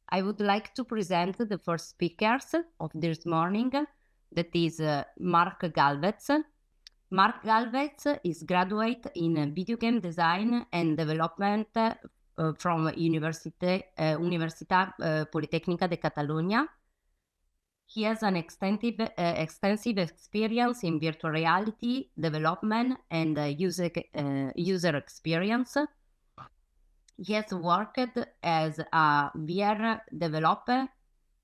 I would like to present the first speakers of this morning, that is Marc Galvez. Marc Galvez is graduate in video game design and development from Universitat Politècnica de Catalunya. He has an extensive experience in virtual reality development and user experience. He has worked as a VR developer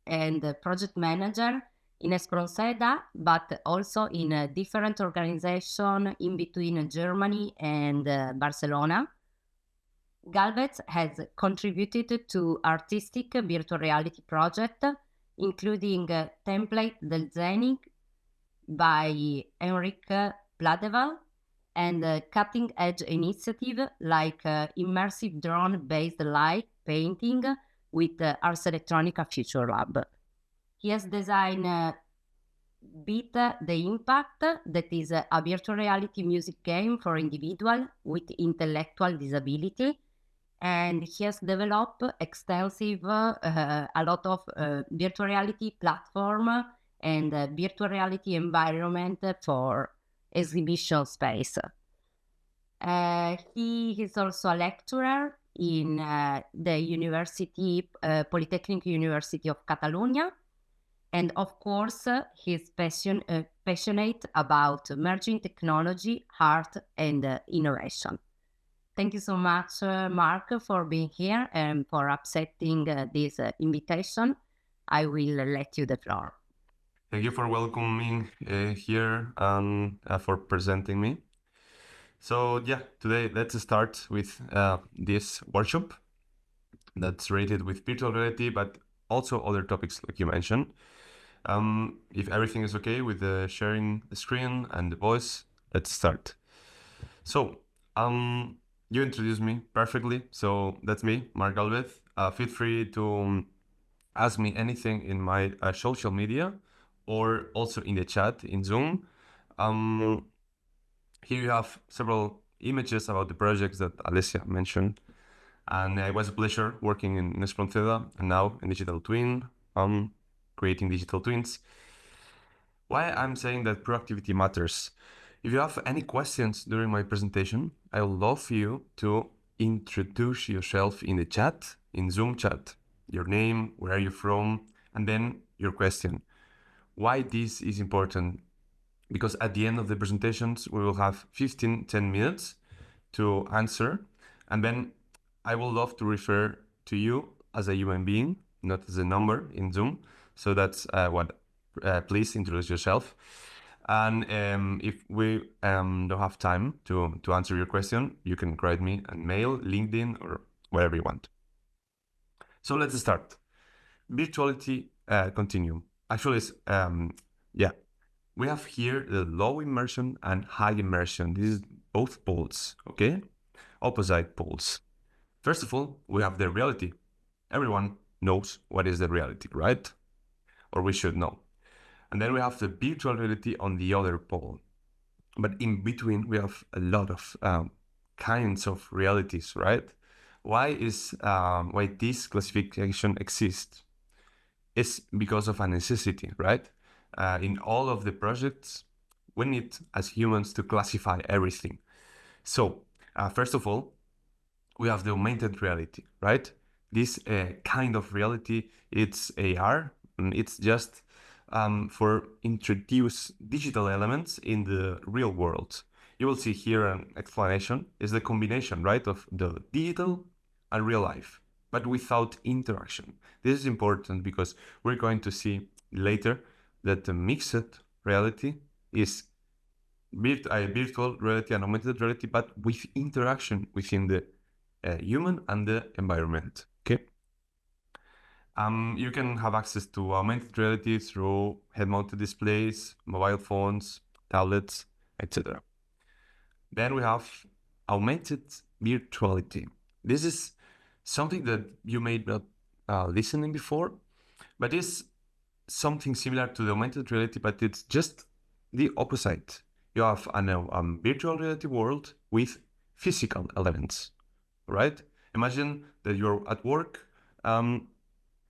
and project manager in Espronceda, but also in different organizations in between Germany and Barcelona. Galvez has contributed to artistic virtual reality projects, including template designing by Henrik Pladeval and cutting-edge initiative like immersive drone-based light painting with Ars Electronica Future Lab. He has designed Beat the Impact, that is a virtual reality music game for individuals with intellectual disability. And he has developed extensive, a lot of virtual reality platform and virtual reality environment for exhibition space. He is also a lecturer in the Polytechnic University of Catalonia. And of course, he's passionate about merging technology, art, and innovation. Thank you so much, Marc, for being here and for accepting this invitation. I will let you the floor. Thank you for welcoming here and for presenting me. So yeah, today let's start with this workshop that's related with virtual reality, but also other topics like you mentioned. If everything is okay with the sharing the screen and the voice, let's start. So you introduced me perfectly. So that's me, Marc Galvez. Feel free to ask me anything in my social media or also in the chat in Zoom. Here you have several images about the projects that Alessia mentioned. And it was a pleasure working in Espronceda and now in Digital Twin, creating digital twins. Why I'm saying that proactivity matters. If you have any questions during my presentation, I would love you to introduce yourself in the chat, in Zoom chat. Your name, where are you from, and then your question. Why this is important? Because at the end of the presentations, we will have 10 minutes to answer. And then I would love to refer to you as a human being, not as a number in Zoom. So that's please introduce yourself. And if we don't have time to answer your question, you can write me a mail, LinkedIn, or wherever you want. So let's start. Virtuality continuum. Actually, we have here the low immersion and high immersion. This is both poles, okay? Opposite poles. First of all, we have the reality. Everyone knows what is the reality, right? Or we should know. And then we have the virtual reality on the other pole. But in between, we have a lot of kinds of realities, right? Why this classification exists? It's because of a necessity, right? In all of the projects, we need as humans to classify everything. So first of all, we have the augmented reality, right? This kind of reality, it's AR, and it's just for introduce digital elements in the real world. You will see here an explanation is the combination, right, of the digital and real life, but without interaction. This is important because we're going to see later that the mixed reality is virtual reality and augmented reality, but with interaction within the human and the environment. Okay. You can have access to augmented reality through head-mounted displays, mobile phones, tablets, etc. Then we have augmented virtuality. This is something that you may not listening before, but it's something similar to the augmented reality, but it's just the opposite. You have a virtual reality world with physical elements, right? Imagine that you're at work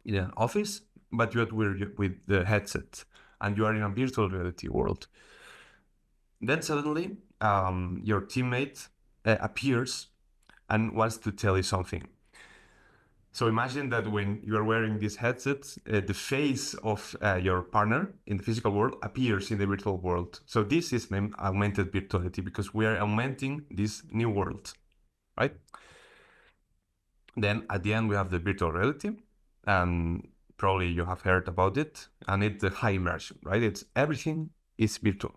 in an office, but you're with the headset and you are in a virtual reality world. Then suddenly, your teammate appears and wants to tell you something. So imagine that when you are wearing these headsets, the face of your partner in the physical world appears in the virtual world. So this is named augmented virtuality because we are augmenting this new world, right? Then at the end, we have the virtual reality. And probably you have heard about it. And it's the high immersion, right? It's everything is virtual.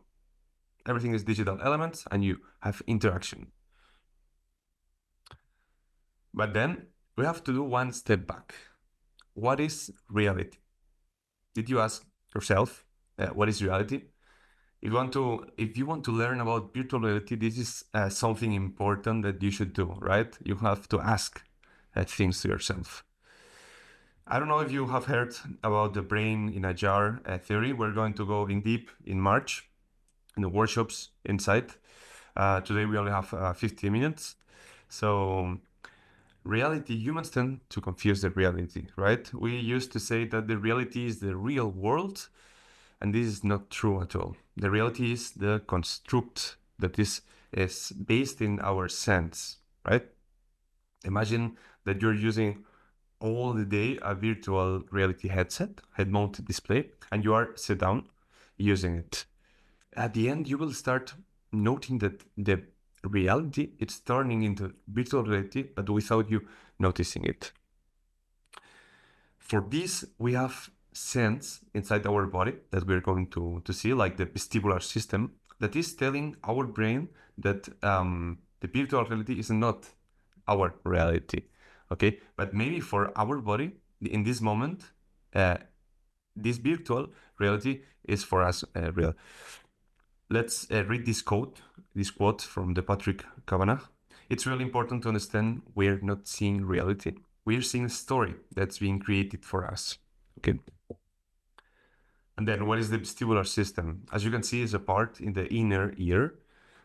Everything is digital elements and you have interaction. But then we have to do one step back. What is reality? Did you ask yourself what is reality? If you want to learn about virtual reality, this is something important that you should do, right? You have to ask things to yourself. I don't know if you have heard about the brain in a jar theory. We're going to go in deep in March in the workshops inside. Today we only have 50 minutes. So reality, humans tend to confuse the reality, right? We used to say that the reality is the real world, and this is not true at all. The reality is the construct that is based in our sense, right? Imagine that you're using all the day a virtual reality headset, head-mounted display, and you are sit down using it. At the end, you will start noting that the reality it's turning into virtual reality, but without you noticing it. For this, we have sense inside our body that we're going to see, like the vestibular system, that is telling our brain that the virtual reality is not our reality. Okay, but maybe for our body in this moment, this virtual reality is for us real. Let's read this quote from the Patrick Kavanagh. It's really important to understand we're not seeing reality. We're seeing a story that's being created for us. Okay. And then what is the vestibular system? As you can see, is a part in the inner ear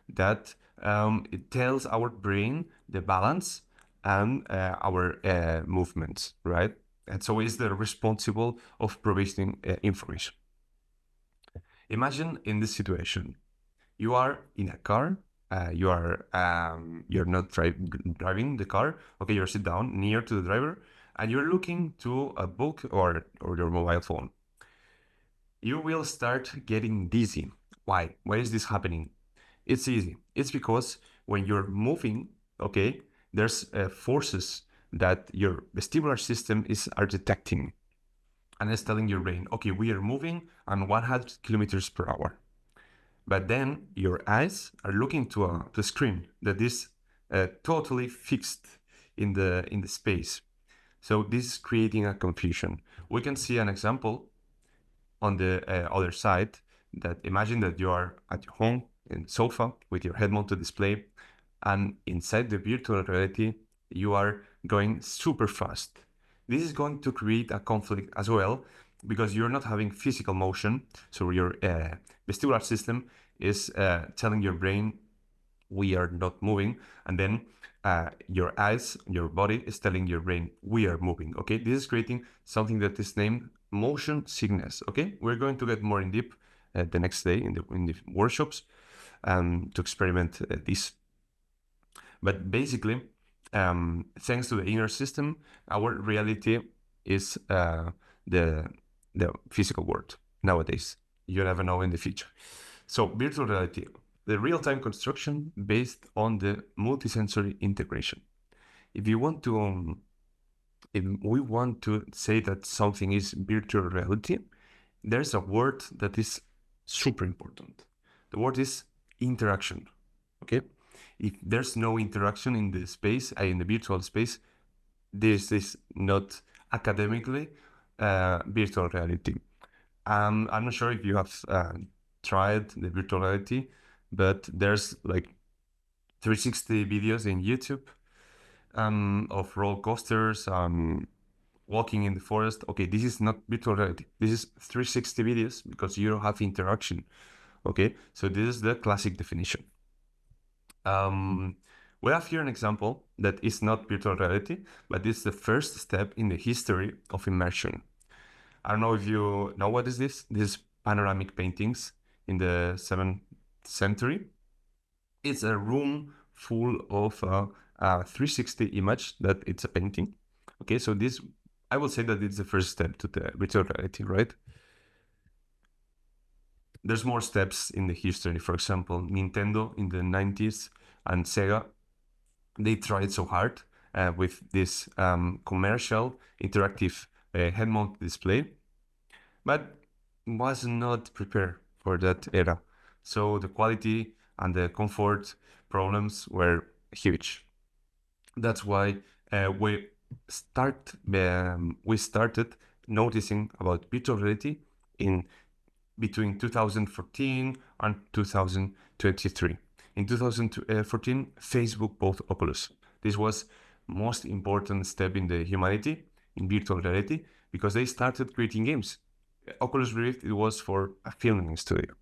that it tells our brain the balance and our movements, right? And so it's the responsible of provisioning information. Imagine in this situation, you are in a car. You're not driving the car. Okay, you're sit down near to the driver, and you're looking to a book or your mobile phone. You will start getting dizzy. Why? Why is this happening? It's easy. It's because when you're moving, okay, there's forces that your vestibular system are detecting, and it's telling your brain, okay, we are moving on 100 kilometers per hour. But then your eyes are looking to a screen that is totally fixed in the space. So this is creating a confusion. We can see an example on the other side that imagine that you are at your home in the sofa with your head-mounted display, and inside the virtual reality, you are going super fast. This is going to create a conflict as well because you're not having physical motion. So your vestibular system is telling your brain we are not moving, and then your eyes, your body is telling your brain we are moving. Okay, this is creating something that is named motion sickness. Okay, we're going to get more in deep the next day in the workshops to experiment this. But basically, thanks to the inner system, our reality is the physical world nowadays. You never know in the future. So virtual reality, the real-time construction based on the multisensory integration. If you want to, if we want to say that something is virtual reality, there's a word that is super important. The word is interaction. Okay, if there's no interaction in the space, in the virtual space, this is not academically virtual reality. I'm not sure if you have tried the virtual reality, but there's like 360 videos in YouTube of roller coasters, walking in the forest. Okay, this is not virtual reality. This is 360 videos because you don't have interaction. Okay, so this is the classic definition. We have here an example that is not virtual reality, but it's the first step in the history of immersion. I don't know if you know what is this. These panoramic paintings in the 7th century. It's a room full of a 360 image that it's a painting. Okay, so this, I will say that it's the first step to the virtual reality, right? There's more steps in the history. For example, Nintendo in the 90s and Sega, they tried so hard with this commercial interactive head-mounted display, but was not prepared for that era. So the quality and the comfort problems were huge. That's why we started noticing about virtual reality in between 2014 and 2023. In 2014, Facebook bought Oculus. This was most important step in the humanity in virtual reality because they started creating games. Oculus Rift, it was for a filming studio.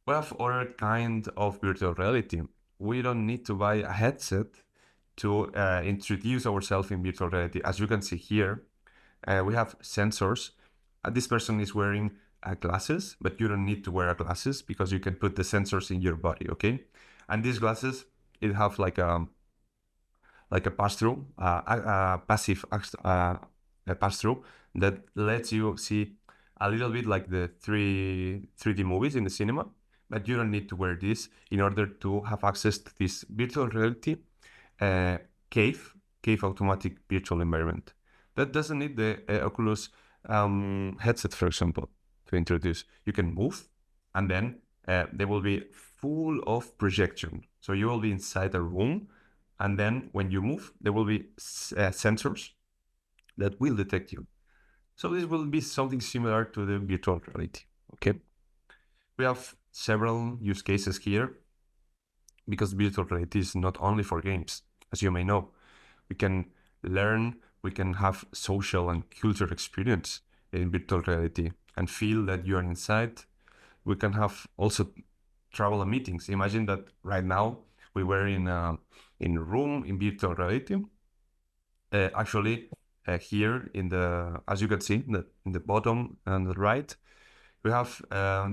We have other kind of virtual reality. We don't need to buy a headset to introduce ourselves in virtual reality. As you can see here, we have sensors. This person is wearing glasses, but you don't need to wear glasses because you can put the sensors in your body, okay? And these glasses, it have like a pass-through, a passive a pass-through that lets you see a little bit like the 3D movies in the cinema, but you don't need to wear this in order to have access to this virtual reality uh, cave, cave automatic virtual environment. That doesn't need the Oculus headset, for example, to introduce. You can move, and then they will be full of projection. So you will be inside a room, and then when you move, there will be sensors that will detect you. So this will be something similar to the virtual reality. Okay, we have several use cases here because virtual reality is not only for games, as you may know. We can learn, we can have social and cultural experience in virtual reality and feel that you are inside. We can have also travel and meetings. Imagine that right now we were in a room in virtual reality. Actually, here in the, as you can see, in the bottom and the right, we have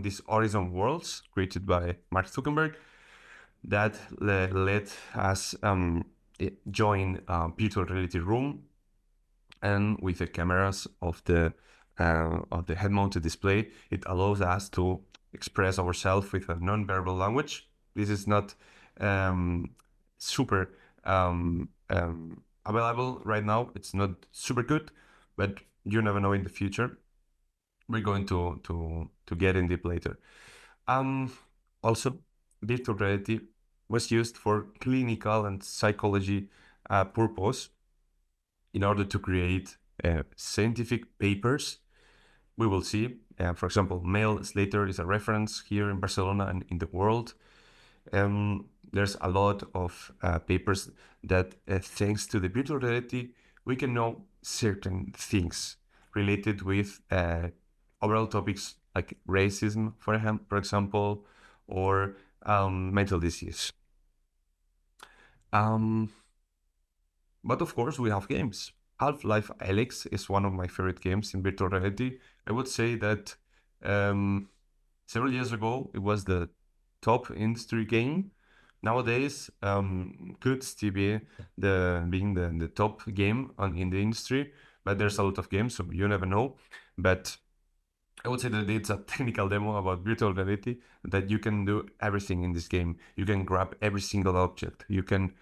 these horizon worlds created by Mark Zuckerberg that let us join a virtual reality room, and with the cameras of the head-mounted display, it allows us to express ourselves with a non-verbal language. This is not super available right now. It's not super good, but you never know in the future. We're going to get in deep later. Also, virtual reality was used for clinical and psychology purpose in order to create scientific papers. We will see, for example, Mail Slater is a reference here in Barcelona and in the world. There's a lot of papers that, thanks to the virtual reality, we can know certain things related with overall topics like racism, for example, or mental disease. But of course, we have games. Half-Life Alyx is one of my favorite games in virtual reality. I would say that several years ago, it was the top industry game. Nowadays, could still be being the top game in the industry, but there's a lot of games, so you never know. But I would say that it's a technical demo about virtual reality, that you can do everything in this game. You can grab every single object. You can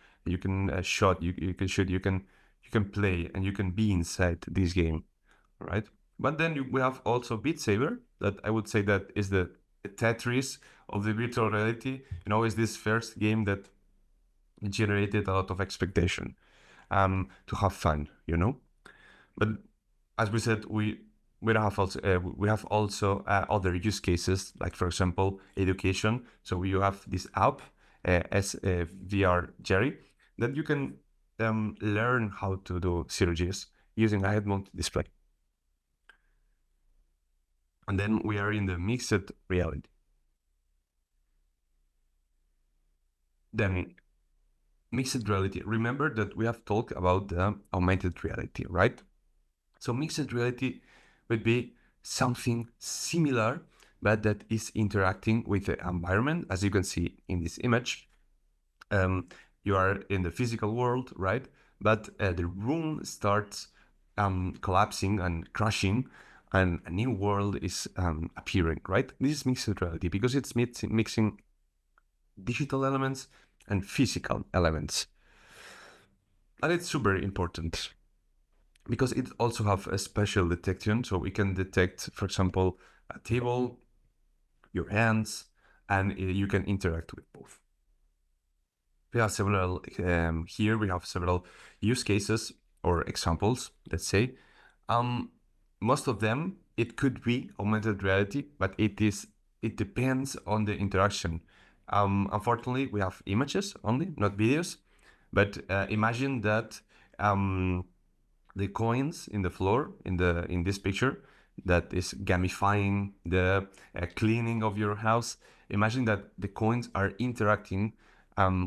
shot. You can shoot. You can play, and you can be inside this game, right? But then we have also Beat Saber, that I would say that is the Tetris of the virtual reality. You know, is this first game that generated a lot of expectation to have fun. You know, but as we said, we have also other use cases, like for example education. So you have this app as VR Jerry, that you can learn how to do surgeries using a head-mounted display. And then we are in the mixed reality. Then mixed reality. Remember that we have talked about the augmented reality, right? So mixed reality would be something similar, but that is interacting with the environment. As you can see in this image, you are in the physical world, right? But the room starts collapsing and crashing, and a new world is appearing, right? This is mixed reality because it's mixing digital elements and physical elements. And it's super important because it also have a spatial detection. So we can detect, for example, a table, your hands, and you can interact with both. We have several, here we have several use cases or examples, let's say. Most of them, it could be augmented reality, but it depends on the interaction. Unfortunately, we have images only, not videos, but imagine that the coins in the floor in this picture that is gamifying the cleaning of your house. Imagine that the coins are interacting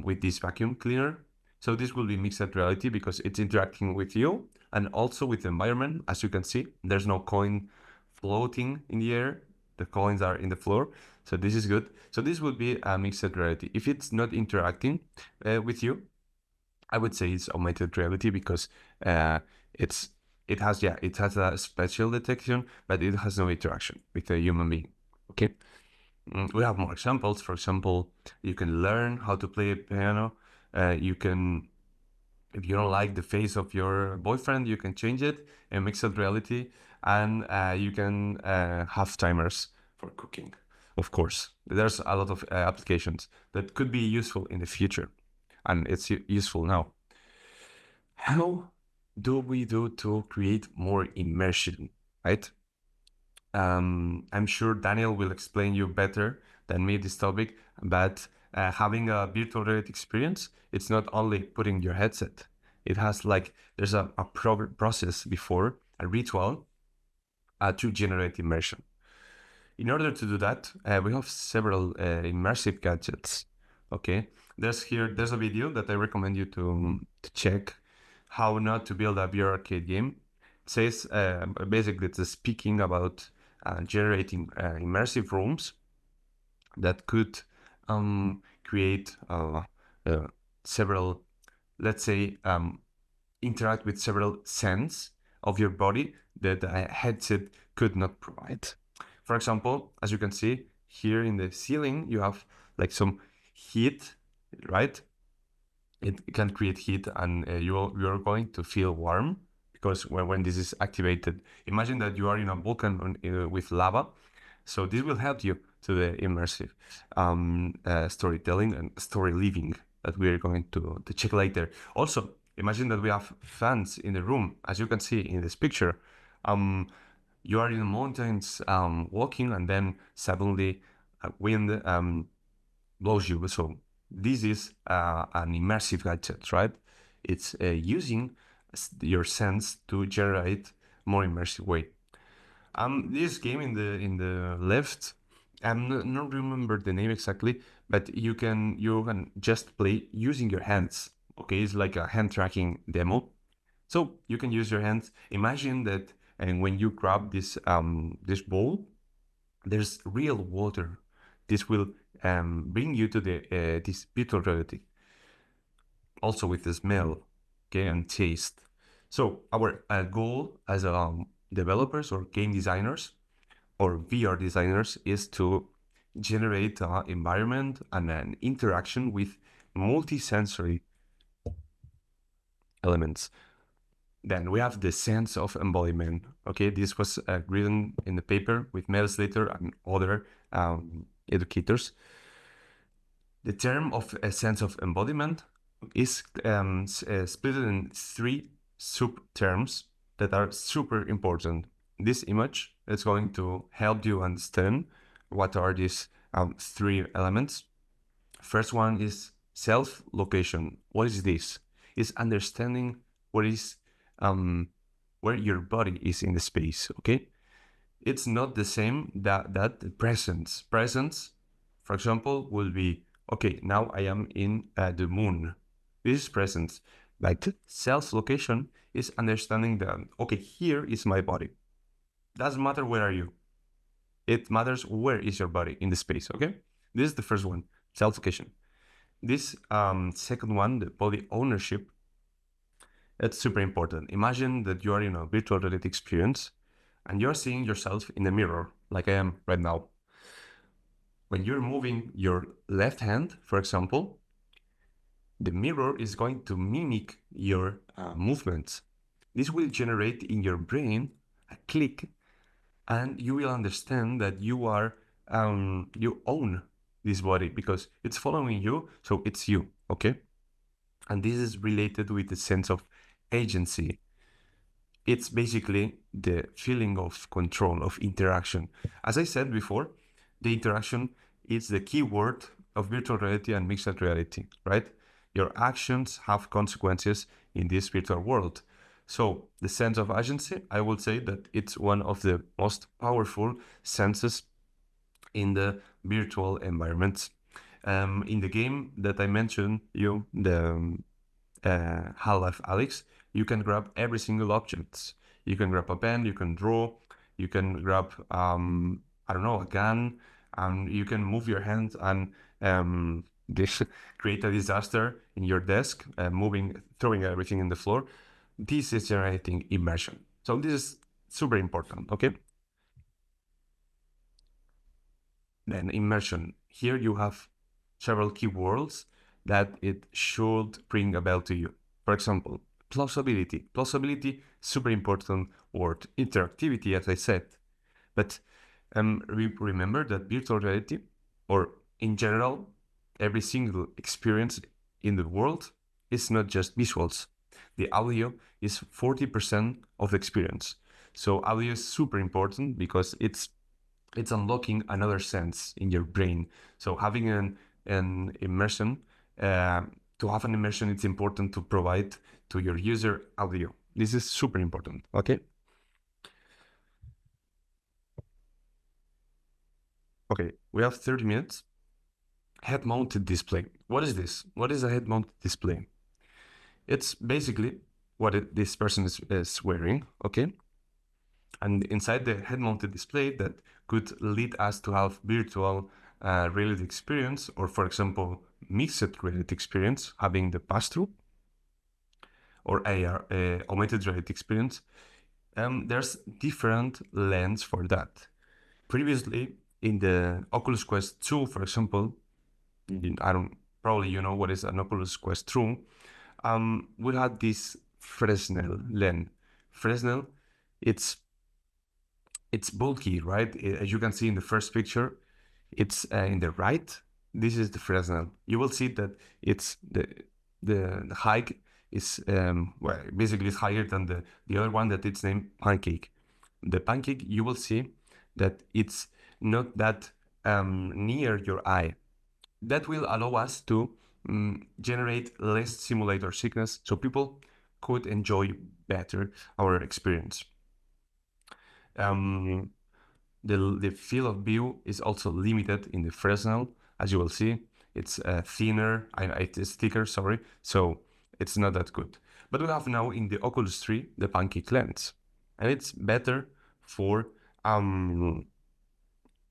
with this vacuum cleaner. So this will be mixed reality because it's interacting with you and also with the environment. As you can see, there's no coin floating in the air. The coins are in the floor. So this is good. So this would be a mixed reality. If it's not interacting with you, I would say it's augmented reality because uh, it's it has a spatial detection, but it has no interaction with a human being. Okay, we have more examples. For example, you can learn how to play a piano. You can, if you don't like the face of your boyfriend, you can change it in mixed reality, and you can have timers for cooking. Of course, there's a lot of applications that could be useful in the future, and it's useful now. How do we do to create more immersion, right? I'm sure Daniel will explain you better than me this topic, but having a virtual reality experience, it's not only putting your headset. It has like, there's a process before, a ritual to generate immersion. In order to do that, we have several immersive gadgets. Okay, there's a video that I recommend you to check, how not to build a VR arcade game. It says basically it's speaking about generating immersive rooms that could create several, let's say, interact with several sense of your body that a headset could not provide. For example, as you can see here in the ceiling, you have like some heat, right? It can create heat, and you're going to feel warm because when this is activated, imagine that you are in a volcano with lava. So this will help you to the immersive storytelling and story living that we're going to check later. Also, imagine that we have fans in the room, as you can see in this picture. You are in the mountains walking, and then suddenly a wind blows you. So this is an immersive gadget, right? It's using your sense to generate more immersive way. This game in the left, not remember the name exactly, but you can just play using your hands. Okay, it's like a hand tracking demo. So you can use your hands. Imagine that, and when you grab this bowl, there's real water. This will bring you to the this virtual reality, also with the smell, okay, and taste. So our goal as developers or game designers or VR designers is to generate an environment and an interaction with multi-sensory elements. Then we have the sense of embodiment. Okay, this was written in the paper with Mel Slater and other educators. The term of a sense of embodiment is split in three sub-terms that are super important. This image is going to help you understand what are these three elements. First one is self-location. What is this? It's understanding what is where your body is in the space. Okay, it's not the same that the presence. Presence, for example, will be Okay, now I am in the moon. This is presence. Like self-location is understanding that, okay, here is my body. Doesn't matter where are you. It matters where is your body in the space, okay? This is the first one, self-location. This second one, the body ownership, it's super important. Imagine that you are in a virtual reality experience and you're seeing yourself in the mirror, like I am right now. When you're moving your left hand, for example, the mirror is going to mimic your movements. This will generate in your brain a click, and you will understand that you own this body because it's following you, so it's you, okay? And this is related with the sense of agency. It's basically the feeling of control, of interaction. As I said before, the interaction is the key word of virtual reality and mixed reality, right? Your actions have consequences in this virtual world. So the sense of agency, I would say that it's one of the most powerful senses in the virtual environments. In the game that I mentioned, the Half-Life Alyx, you can grab every single object. You can grab a pen, you can draw, you can grab, I don't know, a gun, and you can move your hand and this create a disaster in your desk, throwing everything in the floor. This is generating immersion. So this is super important, okay? Then immersion. Here you have several keywords that it should ring a bell to you. For example, plausibility. Plausibility, super important word. Interactivity, as I said. But remember that virtual reality, or in general, every single experience in the world is not just visuals. The audio is 40% of the experience. So audio is super important because it's unlocking another sense in your brain. So having an immersion, uh, to have an immersion, it's important to provide to your user audio. This is super important. Okay. Okay, we have 30 minutes. Head-mounted display. What is this? What is a head-mounted display? It's basically what this person is wearing. Okay. And inside the head-mounted display that could lead us to have virtual reality experience, or for example, mixed reality experience, having the pass-through, or AR, augmented reality experience. There's different lens for that. Previously, in the Oculus Quest 2, for example, I don't probably you know what is an Oculus Quest 2. We had this Fresnel lens. Fresnel, it's it's bulky, right? As you can see in the first picture, it's in the right. This is the Fresnel. You will see that it's the height is well, basically it's higher than the other one that it's named Pancake. The Pancake, you will see that it's not that near your eye. That will allow us to generate less simulator sickness, so people could enjoy better our experience. Um, the field of view is also limited in the Fresnel, as you will see. It's thinner, it's thicker, sorry, so it's not that good. But we have now in the Oculus 3 the Pancake lens, and it's better for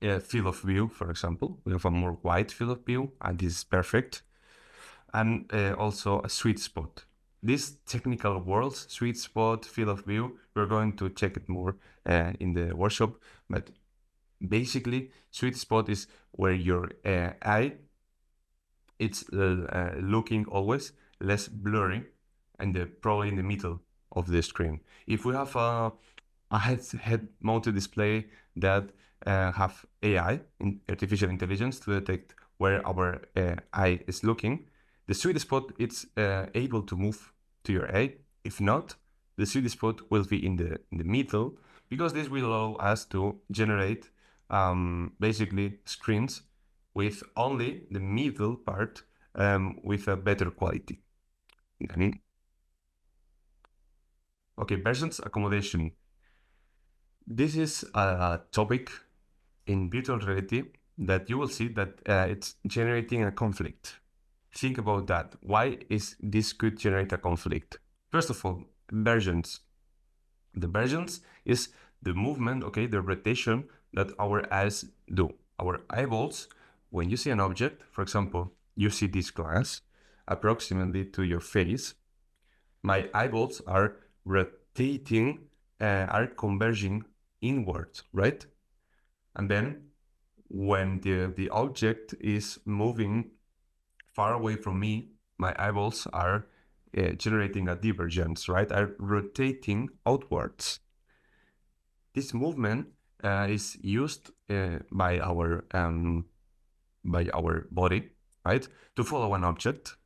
a field of view, for example. We have a more wide field of view, and this is perfect. And also a sweet spot. These technical words, sweet spot, field of view, we're going to check it more in the workshop, but basically sweet spot is where your eye it's looking always less blurry and probably in the middle of the screen. If we have a head mounted display that have AI, artificial intelligence, to detect where our eye is looking, the sweet spot it's able to move to your eye. If not, the sweet spot will be in the middle, because this will allow us to generate basically screens with only the middle part with a better quality. Okay, persons accommodation. This is a topic in virtual reality that you will see that it's generating a conflict. Think about that. Why is this could generate a conflict? First of all, versions. The versions is the movement, okay, the rotation that our eyes do. Our eyeballs, when you see an object, for example, you see this glass approximately to your face, my eyeballs are rotating, are converging inwards, right? And then when the object is moving far away from me, my eyeballs are generating a divergence, right? Are rotating outwards. This movement is used by our body, right, to follow an object.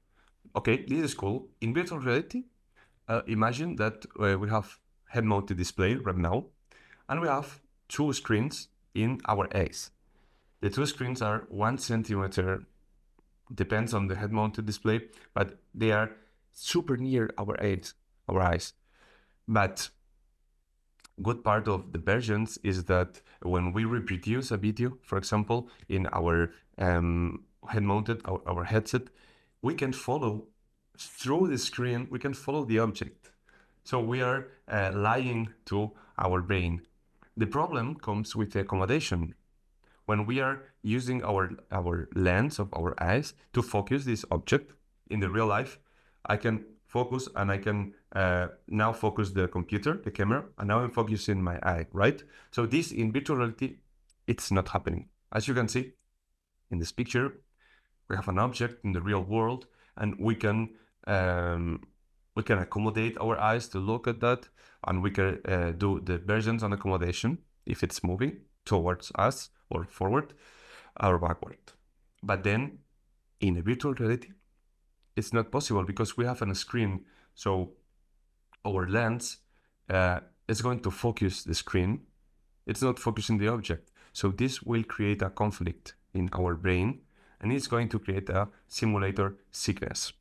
Okay, this is cool. In virtual reality, imagine that we have head-mounted display right now, and we have two screens in our eyes. The two screens are 1 centimeter, depends on the head-mounted display, but they are super near our eyes. But good part of the versions is that when we reproduce a video, for example, in our head-mounted, our headset, we can follow through the screen, we can follow the object. So we are lying to our brain. The problem comes with the accommodation. When we are using our lens of our eyes to focus this object in the real life, I can focus and I can now focus the computer, the camera, and now I'm focusing my eye, right? So this in virtual reality, it's not happening. As you can see in this picture, we have an object in the real world, and we can accommodate our eyes to look at that, and we can do the versions on accommodation if it's moving towards us or forward or backward. But then in a virtual reality, it's not possible because we have a screen. So our lens is going to focus the screen. It's not focusing the object. So this will create a conflict in our brain, and it's going to create a simulator sickness.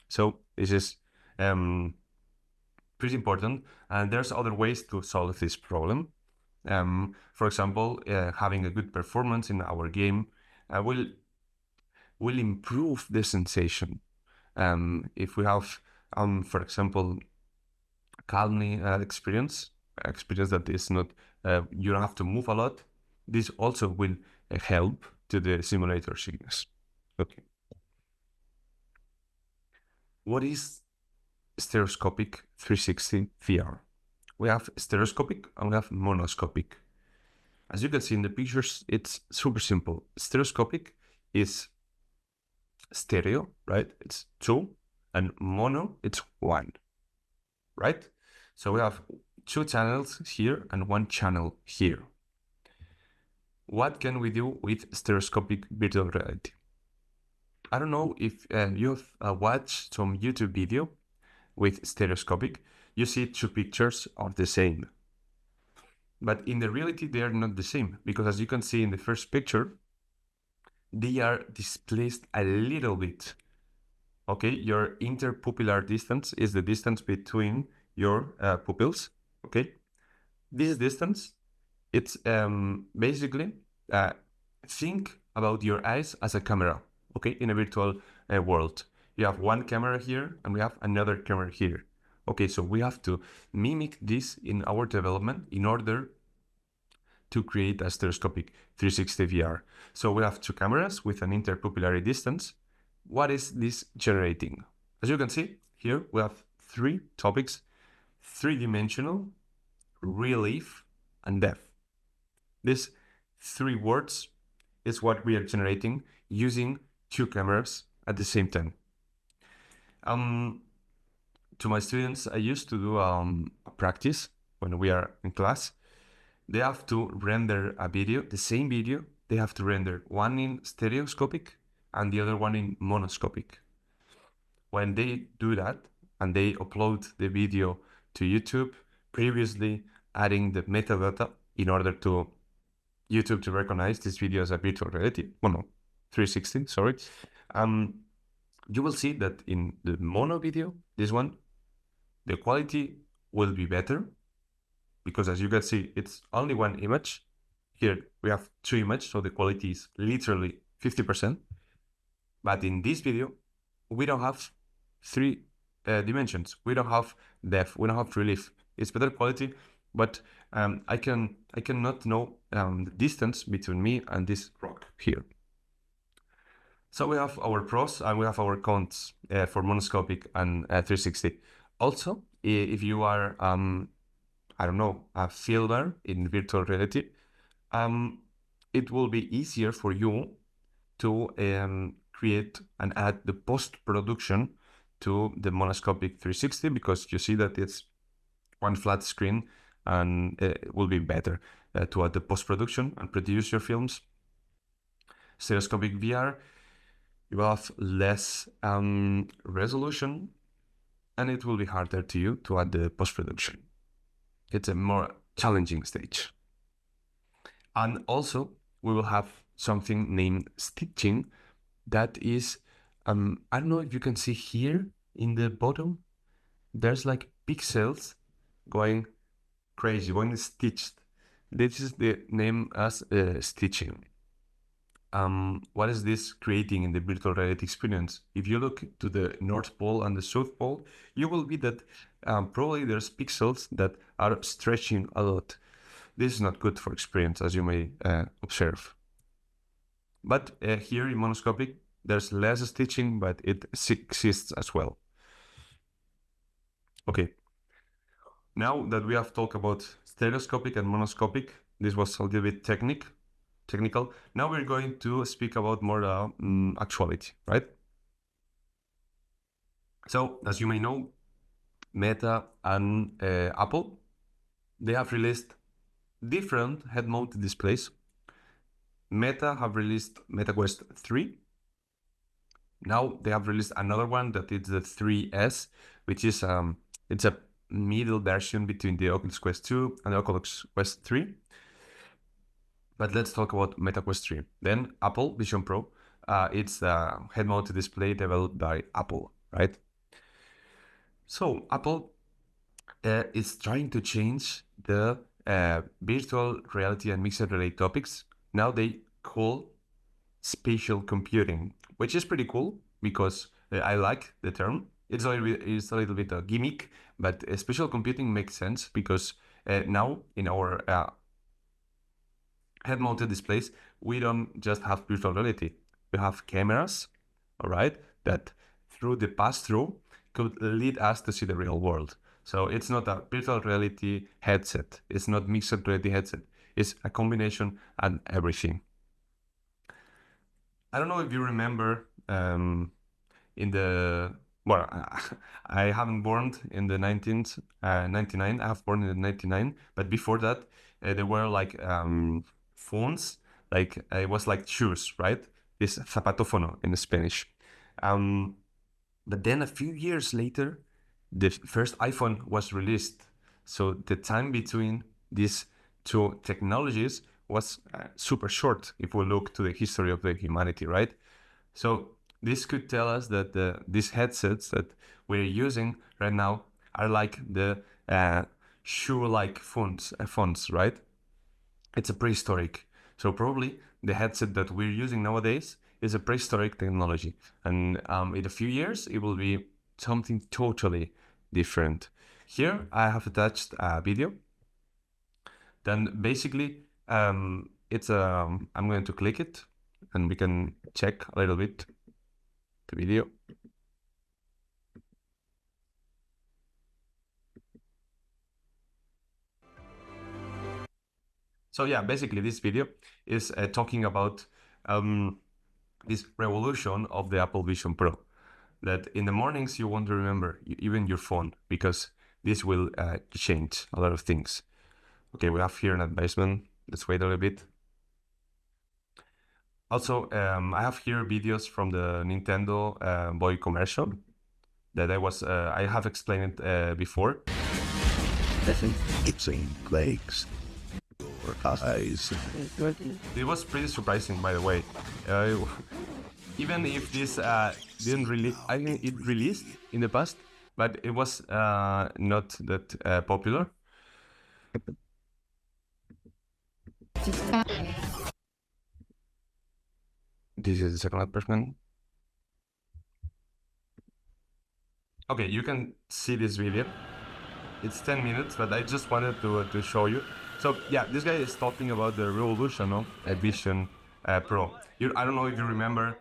So this is pretty important. And there's other ways to solve this problem. For example, having a good performance in our game will improve the sensation. If we have, for example, calmly experience that is not, you don't have to move a lot, this also will help to the simulator sickness. Okay. What is stereoscopic 360 VR? We have stereoscopic and we have monoscopic. As you can see in the pictures, it's super simple. Stereoscopic is stereo, right? It's two, and mono, it's one, right? So we have two channels here and one channel here. What can we do with stereoscopic virtual reality? I don't know if you've watched some YouTube video with stereoscopic. You see two pictures are the same. But in the reality, they are not the same, because as you can see in the first picture, they are displaced a little bit. Okay, your interpupillar distance is the distance between your pupils. Okay, this distance, it's basically think about your eyes as a camera. Okay, in a virtual world, you have one camera here and we have another camera here. Okay, so we have to mimic this in our development in order to create a stereoscopic 360 VR. So we have two cameras with an interpupillary distance. What is this generating? As you can see here, we have three topics: three-dimensional, relief, and depth. These three words is what we are generating using two cameras at the same time. To my students, I used to do a practice when we are in class. They have to render a video, the same video, they have to render one in stereoscopic and the other one in monoscopic. When they do that and they upload the video to YouTube, previously adding the metadata in order to YouTube to recognize this video as a virtual reality, well, no, 360, sorry, you will see that in the mono video, this one, the quality will be better because as you can see, it's only one image. here we have 2 images, so the quality is literally 50%. But in this video, we don't have 3 dimensions. We don't have depth. We don't have relief. It's better quality, but I cannot know the distance between me and this rock here. So we have our pros and we have our cons for monoscopic and 360. Also, if you are I don't know, a filmer in virtual reality, it will be easier for you to create and add the post-production to the monoscopic 360, because you see that it's one flat screen, and it will be better to add the post-production and produce your films. Stereoscopic VR, you have less resolution, and it will be harder to you to add the post-production. It's a more challenging stage. And also, we will have something named stitching. That is, I don't know if you can see here in the bottom, there's like pixels going crazy, going stitched. This is the name as stitching. What is this creating in the virtual reality experience? If you look to the North Pole and the South Pole, you will be that probably there's pixels that are stretching a lot. This is not good for experience, as you may observe. But here in monoscopic, there's less stitching, but it exists as well. Okay. Now that we have talked about stereoscopic and monoscopic, this was a little bit technical. Now we're going to speak about more actuality, right? So, as you may know, Meta and Apple, they have released different head-mounted displays. Meta have released MetaQuest 3. Now they have released another one that is the 3S, which is it's a middle version between the Oculus Quest 2 and the Oculus Quest 3. But let's talk about MetaQuest 3. Then Apple Vision Pro. It's a head-mounted display developed by Apple, right? So Apple is trying to change the virtual reality and mixed reality topics. Now they call spatial computing, which is pretty cool because I like the term. It's a little bit a gimmick, but spatial computing makes sense because now in our head-mounted displays, we don't just have virtual reality. We have cameras, all right, that through the pass-through could lead us to see the real world. So it's not a virtual reality headset. It's not mixed reality headset. It's a combination and everything. I don't know if you remember in the, well, I haven't born in the 1999. I have born in the 99, but before that, there were like phones, like it was like shoes, right? This zapatófono in Spanish. But then a few years later, the first iPhone was released. So the time between these two technologies was super short if we look to the history of the humanity, right? So this could tell us that these headsets that we're using right now are like the shoe-like phones, right? It's a prehistoric. So probably the headset that we're using nowadays is a prehistoric technology. And in a few years, it will be something totally different. Here, I have attached a video. Then basically, I'm going to click it and we can check a little bit the video. So yeah, basically this video is talking about this revolution of the Apple Vision Pro. That in the mornings you won't remember even your phone, because this will change a lot of things. Okay, we have here an advertisement. Let's wait a little bit. Also, I have here videos from the Nintendo Boy commercial that I have explained it before. It's in legs or eyes. It was pretty surprising, by the way. Even if this didn't really, I mean, it released in the past, but it was not that popular. This is the second advertisement. Okay, you can see this video. It's 10 minutes, but I just wanted to show you. So yeah, this guy is talking about the revolution of Vision Pro. I don't know if you remember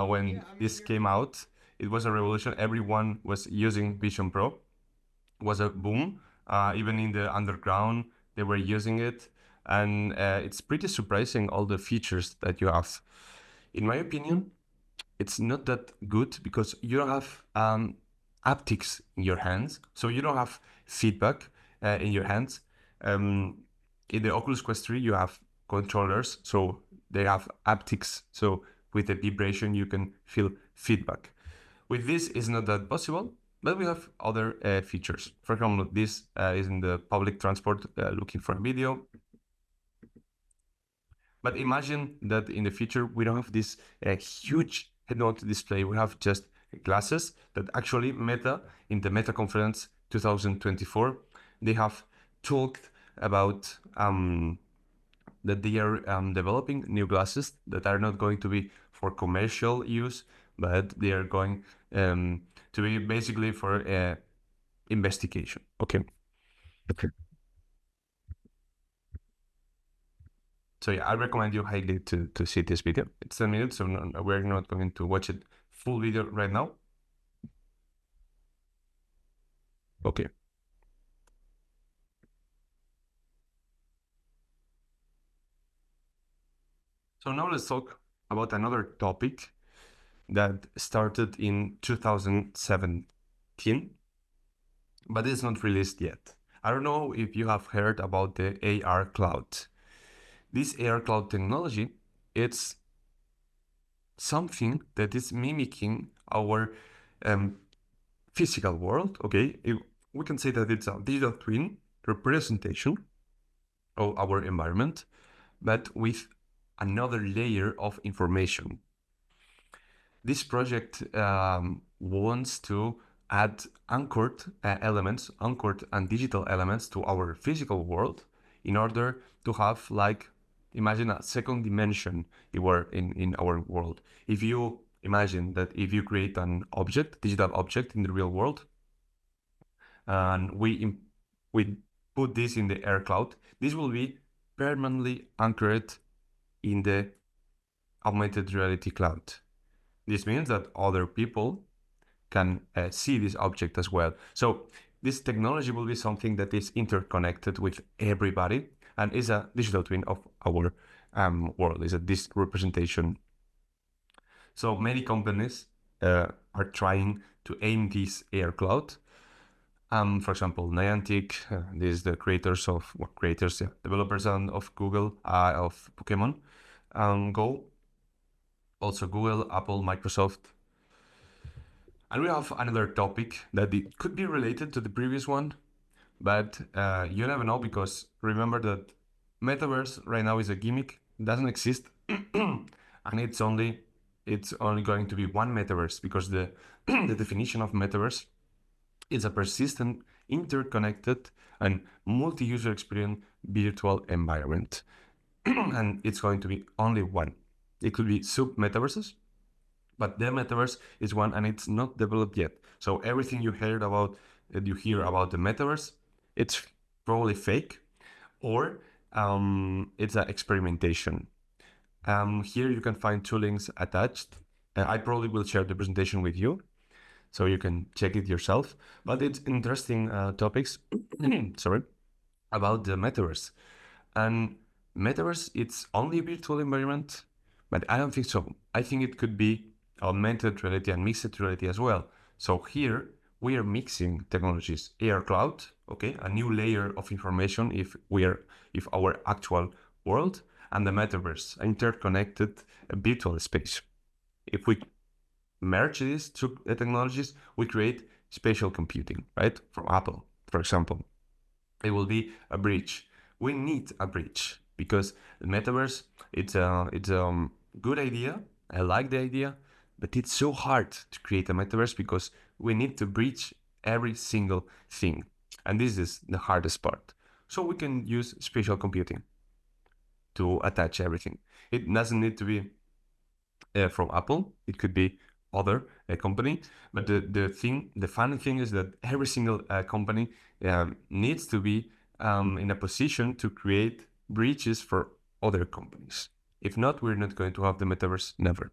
when this came out. It was a revolution. Everyone was using Vision Pro. It was a boom. Even in the underground, they were using it. And it's pretty surprising all the features that you have. In my opinion, it's not that good because you don't have haptics in your hands, so you don't have feedback in your hands. In the Oculus Quest 3, you have controllers, so they have haptics. So with the vibration, you can feel feedback. With this, it's not that possible, but we have other features. For example, this is in the public transport looking for a video. But imagine that in the future, we don't have this huge head-mounted display. We have just glasses that actually Meta, in the Meta Conference 2024, they have talked about that they are developing new glasses that are not going to be for commercial use, but they are going to be basically for investigation. Okay. So yeah, I recommend you highly to see this video. It's 10 minutes, so we're not going to watch it full video right now. Okay. So now let's talk about another topic that started in 2017, but it's not released yet. I don't know if you have heard about the AR cloud. This AR cloud technology, it's something that is mimicking our physical world. Okay, we can say that it's a digital twin representation of our environment, but with another layer of information. This project wants to add anchored elements, anchored and digital elements to our physical world in order to have, like, imagine a second dimension in our world. If you imagine that if you create an object, digital object in the real world, and we put this in the air cloud, this will be permanently anchored in the augmented reality cloud. This means that other people can see this object as well. So this technology will be something that is interconnected with everybody and is a digital twin of our world, is a this representation. So many companies are trying to aim this air cloud. For example, Niantic, this is the developers of Google, of Pokemon Go. Also Google, Apple, Microsoft. And we have another topic that it could be related to the previous one, but you never know, because remember that metaverse right now is a gimmick, it doesn't exist, and it's only going to be one metaverse, because the the definition of metaverse is a persistent, interconnected, and multi-user experience virtual environment. And it's going to be only one. It could be sub-metaverses, but the metaverse is one, and it's not developed yet. So everything you hear about the metaverse, it's probably fake, or it's an experimentation. Here you can find two links attached. I probably will share the presentation with you, so you can check it yourself. But it's interesting topics, sorry, about the metaverse. And metaverse, it's only a virtual environment, but I don't think so. I think it could be augmented reality and mixed reality as well. So here we are mixing technologies, AR cloud, okay, a new layer of information if our actual world, and the metaverse, interconnected virtual space. If we merge these two technologies, we create spatial computing, right? From Apple, for example. It will be a bridge. We need a bridge because the metaverse, it's a good idea. I like the idea, but it's so hard to create a metaverse because we need to bridge every single thing. And this is the hardest part. So we can use spatial computing. to attach everything. It doesn't need to be from Apple. It could be other company. But the funny thing is that every single company needs to be in a position to create bridges for other companies. If not, we're not going to have the metaverse, never.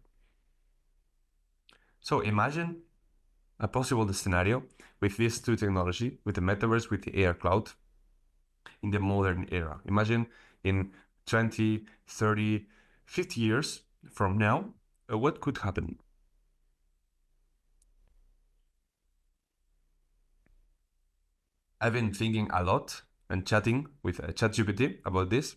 So imagine a possible scenario with these two technology, with the metaverse, with the AR cloud, in the modern era. Imagine in 20, 30, 50 years from now, what could happen? I've been thinking a lot and chatting with ChatGPT about this.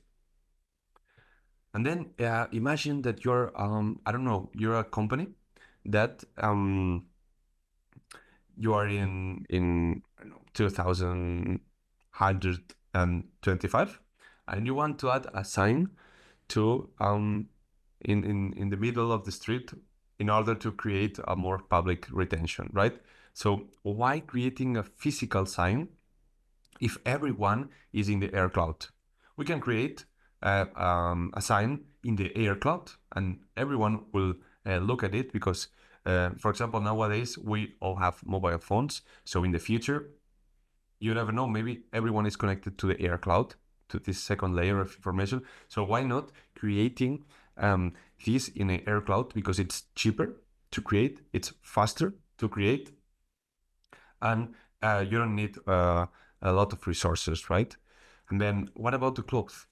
And then imagine that you're, I don't know, you're a company that you are in I don't know, 2125, and you want to add a sign to in the middle of the street in order to create a more public retention, right? So why creating a physical sign if everyone is in the air cloud? We can create a sign in the air cloud and everyone will look at it because, for example, nowadays we all have mobile phones. So in the future, you never know, maybe everyone is connected to the air cloud, to this second layer of information. So why not creating this in an air cloud, because it's cheaper to create, it's faster to create, and you don't need a lot of resources, right? And then what about the clothes?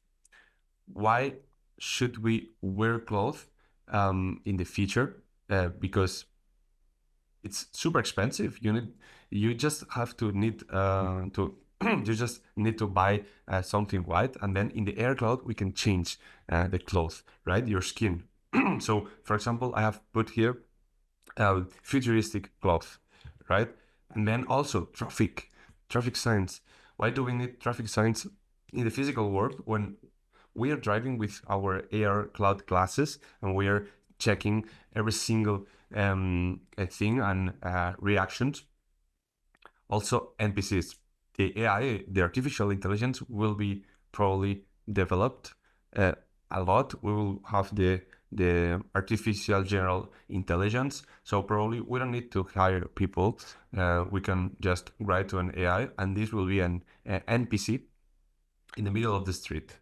Why should we wear clothes in the future? Because it's super expensive. You just have to need to you just need to buy something white, and then in the air cloud we can change the clothes, right? Your skin. So for example, I have put here futuristic clothes, right? And then also traffic signs. Why do we need traffic signs in the physical world when we are driving with our AR cloud glasses and we are checking every single thing and reactions? Also NPCs. The AI, the artificial intelligence, will be probably developed a lot. We will have the artificial general intelligence. So probably we don't need to hire people. We can just write to an AI, and this will be an NPC in the middle of the street,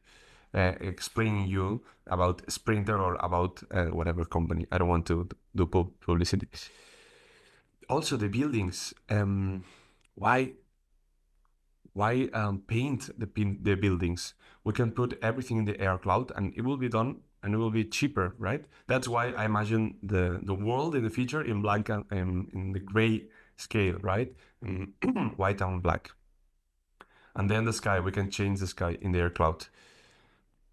explaining you about Sprinter or about whatever company. I don't want to do publicity. Also the buildings. Why paint the buildings? We can put everything in the air cloud and it will be done and it will be cheaper, right? That's why I imagine the world in the future in black and in the gray scale, right? White and black. And then the sky, we can change the sky in the air cloud.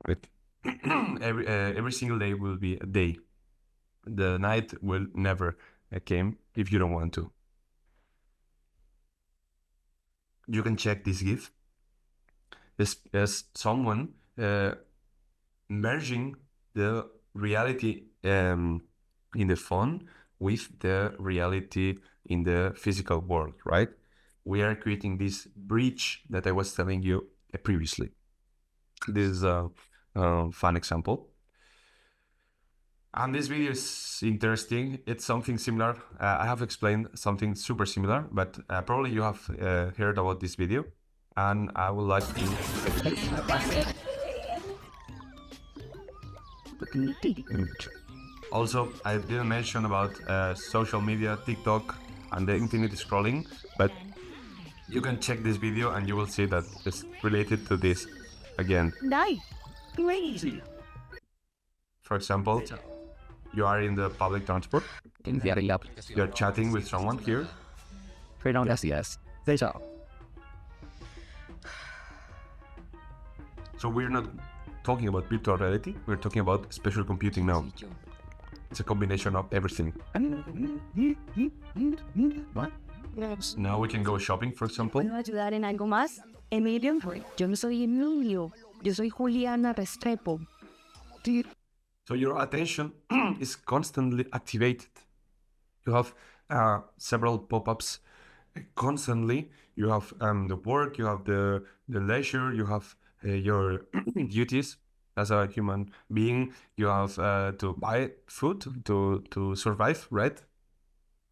Right? Every single day will be a day. The night will never came if you don't want to. You can check this GIF. As someone merging the reality in the phone with the reality in the physical world, right? We are creating this bridge that I was telling you previously. This is a fun example. And this video is interesting. It's something similar. I have explained something super similar, but probably you have heard about this video. And I would like to... Also, I didn't mention about social media, TikTok, and the infinite scrolling, but you can check this video and you will see that it's related to this again. Nice. Crazy. For example, you are in the public transport, you're chatting with someone here. Yes. So we're not talking about virtual reality, we're talking about spatial computing now. It's a combination of everything. Now we can go shopping, for example. ¿Puedo ayudar en algo más? Emilio, yo no soy Emilio, yo soy Juliana Restrepo. So your attention is constantly activated. You have several pop-ups constantly. You have the work, you have the leisure, you have your duties. as a human being, you have to buy food to survive, right?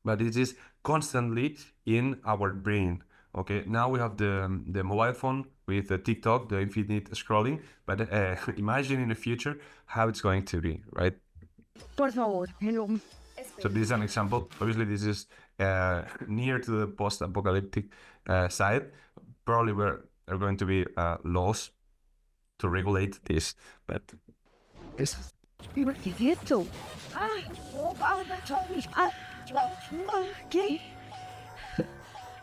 But it is constantly in our brain. Okay, now we have the mobile phone with the TikTok, the infinite scrolling. But imagine in the future how it's going to be, right? Por favor, hello. So this is an example. Obviously, this is near to the post-apocalyptic side. Probably there are going to be laws to regulate this, but Es ¿Qué es esto? Ay, ¿qué?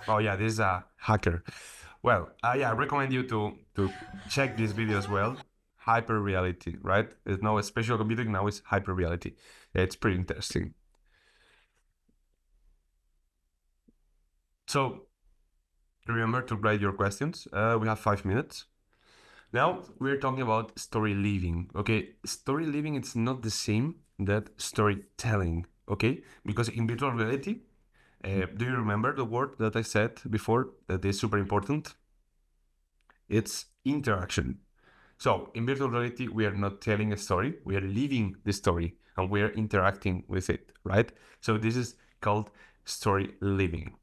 oh yeah, this is a hacker. Well, yeah, I recommend you to check this video as well. Hyper reality, right? It's now a spatial computing, now it's hyper reality. It's pretty interesting. So remember to write your questions. We have 5 minutes. Now we're talking about story living. Okay, story living, it's not the same that storytelling. Okay, because in virtual reality, do you remember the word that I said before that is super important? It's interaction. So in virtual reality, we are not telling a story, we are living the story and we are interacting with it, right? So this is called story living.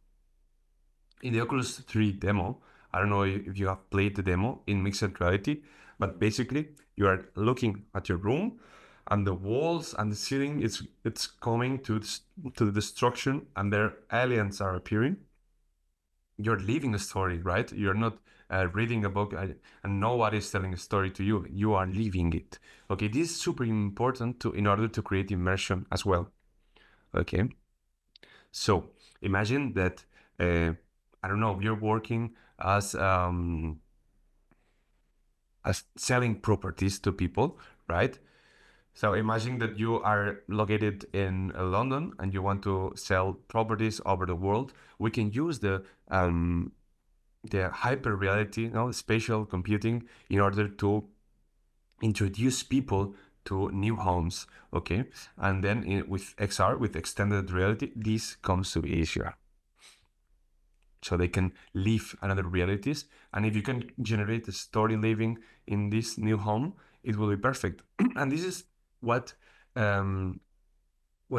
In the Oculus 3 demo, I don't know if you have played the demo in mixed reality, but basically you are looking at your room and the walls and the ceiling, it's coming to the destruction and their aliens are appearing. You're living a story, right? You're not reading a book and nobody's telling a story to you. You are living it. Okay, this is super important in order to create immersion as well. Okay, so imagine that I don't know, you're working as selling properties to people, right? So imagine that you are located in London and you want to sell properties over the world. We can use the hyper reality, spatial computing, in order to introduce people to new homes. Okay, and then with XR, with extended reality, this comes to be easier. So they can live another realities, and if you can generate a story living in this new home, it will be perfect. And this is what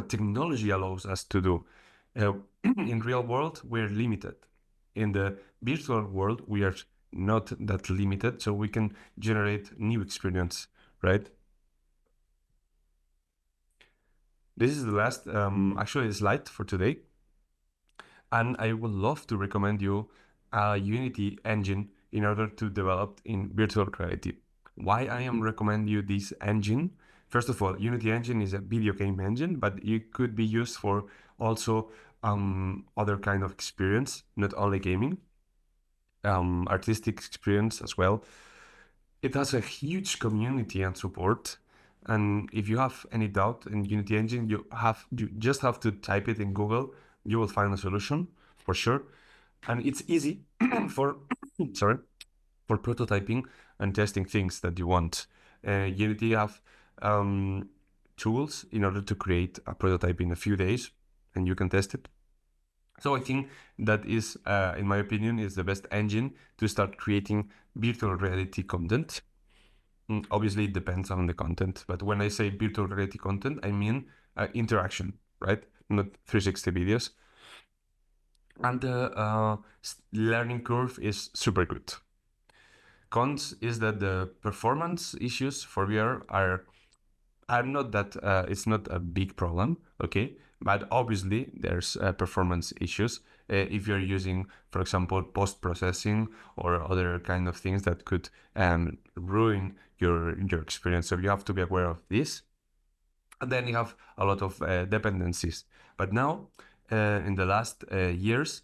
technology allows us to do. In real world, we're limited. In the virtual world, we are not that limited, so we can generate new experience, right? This is the last actually slide for today, and I would love to recommend you a Unity engine in order to develop in virtual reality. Why I am recommend you this engine? First of all, Unity engine is a video game engine, but it could be used for also other kind of experience, not only gaming, artistic experience as well. It has a huge community and support. And if you have any doubt in Unity engine, you just have to type it in Google. You will find a solution for sure. And it's easy for for prototyping and testing things that you want. Unity have tools in order to create a prototype in a few days, and you can test it. So I think that is, in my opinion, is the best engine to start creating virtual reality content. Obviously, it depends on the content, but when I say virtual reality content, I mean interaction, right? Not 360 videos. And the learning curve is super good. Cons is that the performance issues for VR are not that it's not a big problem, okay? But obviously there's performance issues if you're using, for example, post-processing or other kind of things that could ruin your experience. So you have to be aware of this. And then you have a lot of dependencies. But now, in the last years,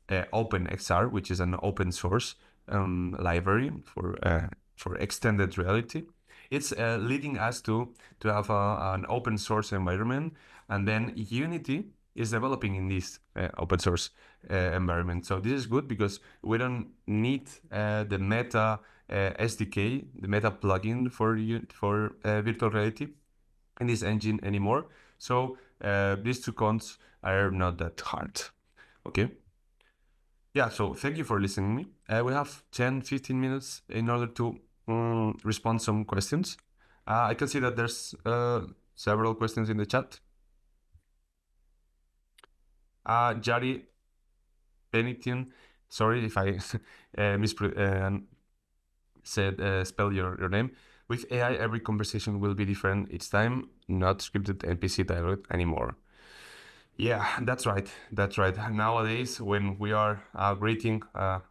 OpenXR, which is an open source library for extended reality, it's leading us to have an open source environment, and then Unity is developing in this open source environment. So this is good because we don't need the Meta SDK, the Meta plugin for virtual reality in this engine anymore. So these two cons are not that hard. Okay. Yeah, so thank you for listening to me. We have 10-15 minutes in order to respond some questions. I can see that there's several questions in the chat. Jari Benitin, sorry if I spell your name. With AI, every conversation will be different each time, not scripted NPC dialogue anymore. Yeah, that's right. That's right. Nowadays, when we are writing a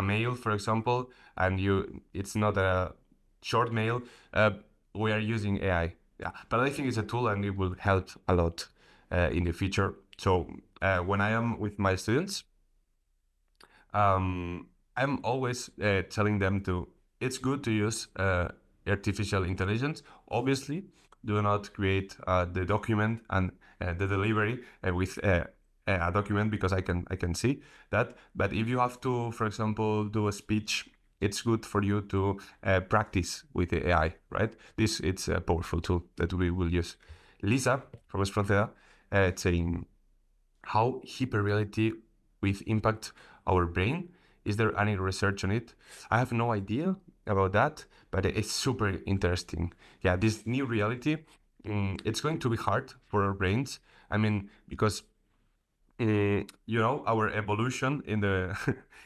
mail, for example, and it's not a short mail, we are using AI. Yeah, but I think it's a tool and it will help a lot in the future. So when I am with my students, I'm always telling them it's good to use artificial intelligence. Obviously, do not create the document and the delivery with a document because I can see that. But if you have to, for example, do a speech, it's good for you to practice with the AI, right? It's a powerful tool that we will use. Lisa from Espronceda saying, how hyperreality will impact our brain? Is there any research on it? I have no idea about that, but it's super interesting. Yeah, this new reality, it's going to be hard for our brains. I mean, because our evolution in the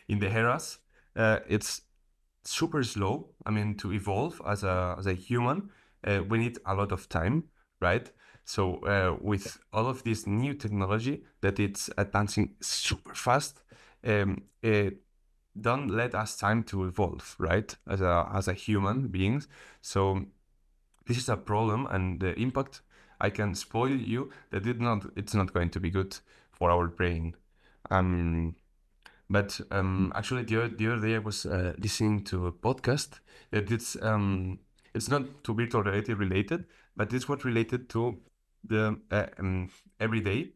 in the eras, it's super slow. I mean, to evolve as a human, we need a lot of time, right? So with all of this new technology that it's advancing super fast, don't let us time to evolve, right? As a human beings. So this is a problem, and the impact, I can spoil you that it's not going to be good for our brain. But actually, the other day I was listening to a podcast that it's not to virtual reality related, but it's what related to the everyday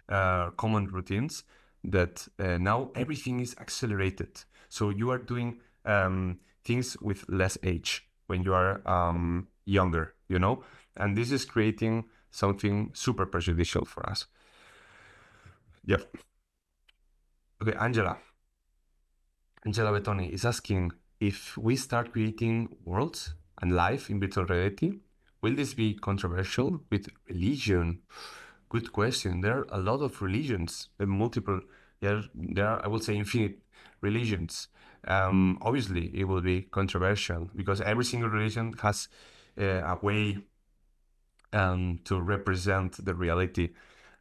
common routines that now everything is accelerated. So you are doing things with less age when you are younger, and this is creating something super prejudicial for us. Yep. Okay, Angela Bettoni is asking, if we start creating worlds and life in virtual reality, will this be controversial with religion? Good question. There are a lot of religions, multiple. There are, I would say, infinite religions. Obviously, it will be controversial because every single religion has a way to represent the reality.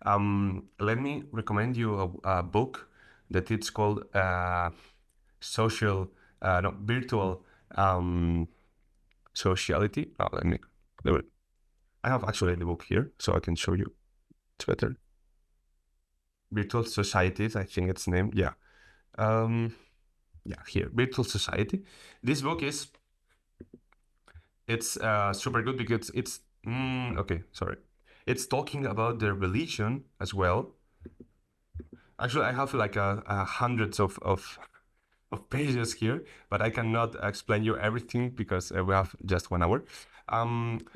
Let me recommend you a book that it's called virtual sociality. I have actually the book here, so I can show you. It's better. Virtual Societies, I think it's named. Yeah. Here, Virtual Society. This book it's super good because it's okay. Sorry, it's talking about the religion as well. Actually, I have like hundreds of pages here, but I cannot explain you everything because we have just 1 hour.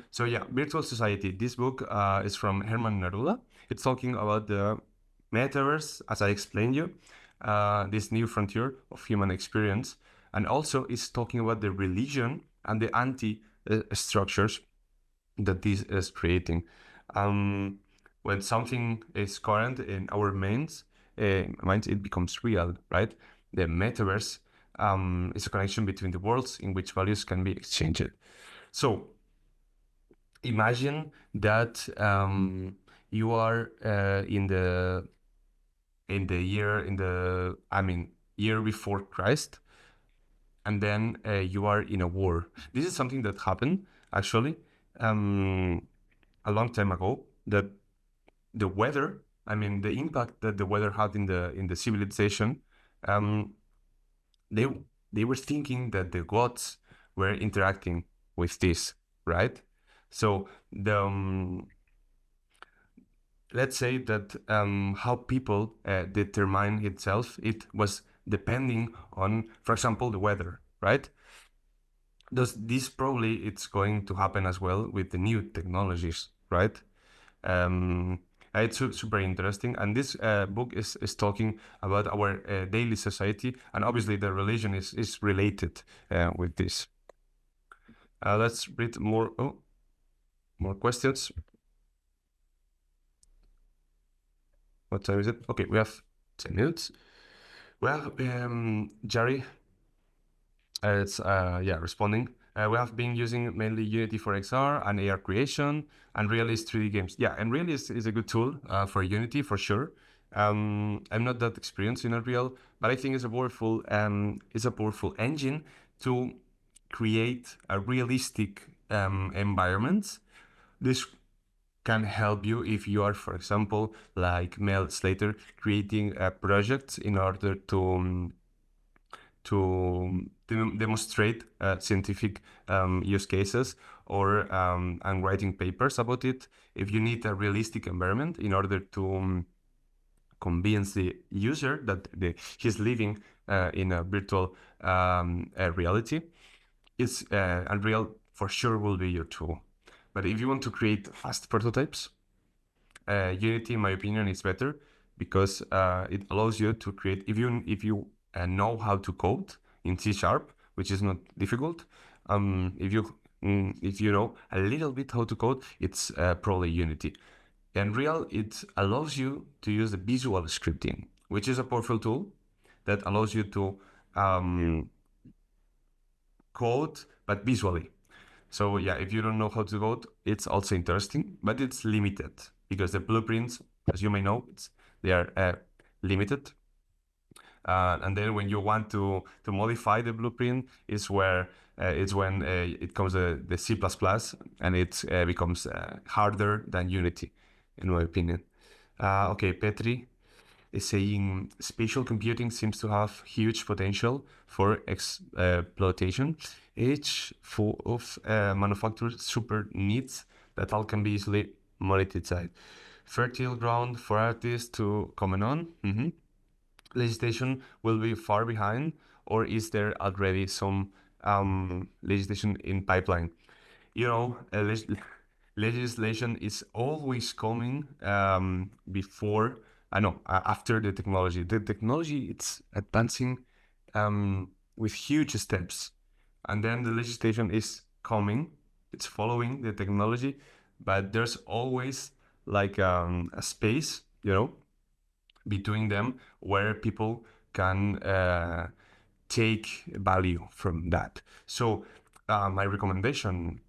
So yeah, Virtual Society. This book is from Herman Nerula. It's talking about the metaverse, as I explained you, this new frontier of human experience, and also it's talking about the religion and the anti structures that this is creating. When something is current in our minds, it becomes real, right? The metaverse is a connection between the worlds in which values can be exchanged. So imagine that you are year before Christ, and then you are in a war. This is something that happened actually a long time ago. That the weather, the impact that the weather had in the civilization, they were thinking that the gods were interacting with this, right? So let's say that how people determine itself, it was depending on, for example, the weather, right? This probably it's going to happen as well with the new technologies, right? It's super interesting, and this book is talking about our daily society, and obviously the religion is related with this. Let's read more. Oh, more questions. What time is it? Okay, we have 10 minutes. Well, Jerry, it's responding. We have been using mainly Unity for XR and AR creation, and Unreal is 3D games. Yeah, Unreal is a good tool for Unity for sure. I'm not that experienced in Unreal, but I think it's a powerful engine to create a realistic environment. This can help you if you are, for example, like Mel Slater, creating a project in order to demonstrate scientific use cases or and writing papers about it. If you need a realistic environment in order to convince the user that he's living in a virtual reality, it's Unreal for sure will be your tool. But if you want to create fast prototypes, Unity, in my opinion, is better because it allows you to create. If you know how to code in C#, which is not difficult, if you know a little bit how to code, it's probably Unity. Unreal, it allows you to use the visual scripting, which is a powerful tool that allows you to code but visually. So yeah, if you don't know how to code, it's also interesting, but it's limited because the blueprints, as you may know, they are limited. And then when you want to modify the blueprint, is where it's when it comes the C++, and it becomes harder than Unity, in my opinion. Okay, Petri is saying spatial computing seems to have huge potential for exploitation. Each full of manufacturers super needs that all can be easily monetized. Fertile ground for artists to comment on. Legislation will be far behind, or is there already some legislation in pipeline? You know, legislation is always coming before, I know, after the technology. The technology, it's advancing with huge steps, and then the legislation is coming, it's following the technology, but there's always like a space, between them where people can take value from that. So my recommendation,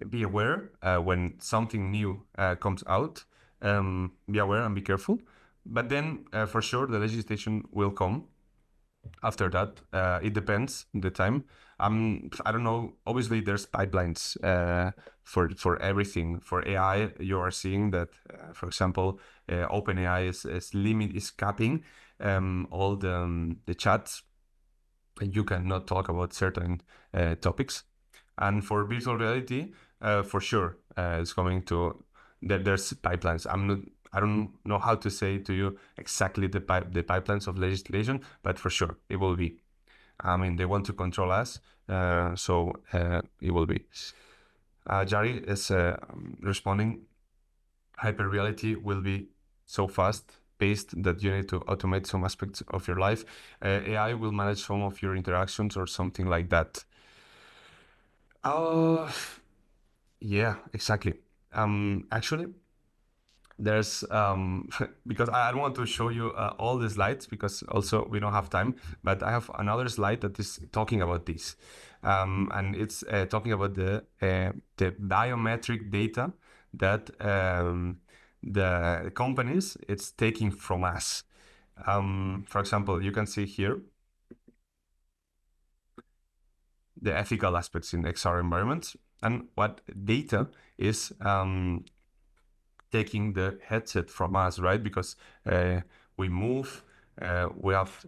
be aware when something new comes out, be aware and be careful. But then for sure the legislation will come after that. It depends the time. I don't know. Obviously, there's pipelines for everything. For AI, you are seeing that, for example, OpenAI is capping all the chats, and you cannot talk about certain topics. And for virtual reality, for sure, it's coming to there's pipelines. I don't know how to say to you exactly the pipelines of legislation, but for sure it will be. I mean, they want to control us, so it will be. Jari is responding. Hyper reality will be so fast paced that you need to automate some aspects of your life. AI will manage some of your interactions or something like that. Yeah, exactly. Actually, there's because I don't want to show you all the slides because also we don't have time, but I have another slide that is talking about this, and it's talking about the biometric data that the companies it's taking from us. For example, you can see here the ethical aspects in XR environments and what data is taking the headset from us, right? Because we move, we have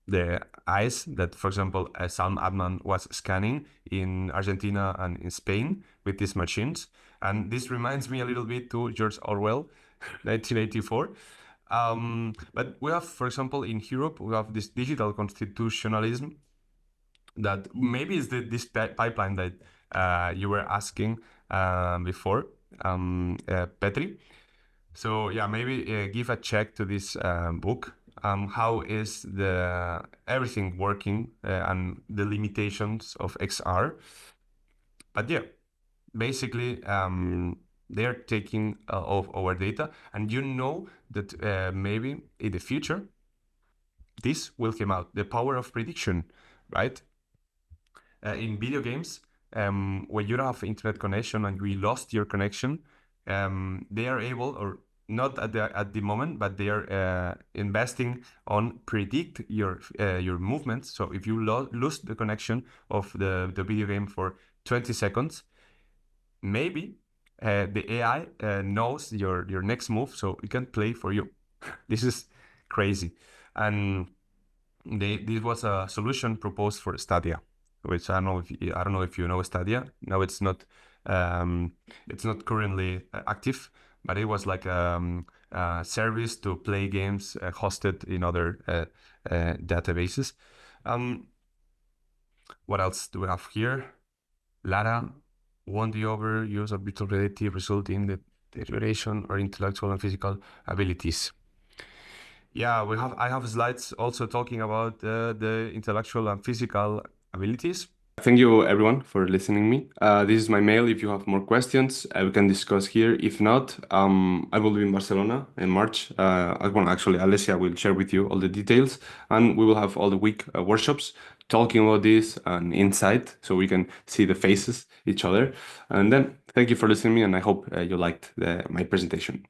the eyes that, for example, Sam Adman was scanning in Argentina and in Spain with these machines. And this reminds me a little bit to George Orwell, 1984. But we have, for example, in Europe, we have this digital constitutionalism that maybe is this pipeline that you were asking before, Petri. So yeah, maybe give a check to this book. How is the everything working and the limitations of XR? But yeah, basically, they're taking of our data, and you know that maybe in the future this will come out. The power of prediction, right? In video games, when you don't have internet connection and we lost your connection, they are able, or not at the moment, but they are investing on predict your movements. So if you lose the connection of the video game for 20 seconds, maybe the AI knows your next move, so it can play for you. This is crazy. And this was a solution proposed for Stadia, which I don't know if you know Stadia. No, it's not currently active, but it was like a service to play games hosted in other databases. What else do we have here? Lara, won't the overuse of virtual reality result in the deterioration or intellectual and physical abilities? Yeah, I have slides also talking about the intellectual and physical abilities. Thank you everyone for listening me. This is my mail. If you have more questions, we can discuss here. If not, I will be in Barcelona in March. Actually, Alessia will share with you all the details, and we will have all the week workshops talking about this and inside, so we can see the faces each other. And then thank you for listening me, and I hope you liked my presentation.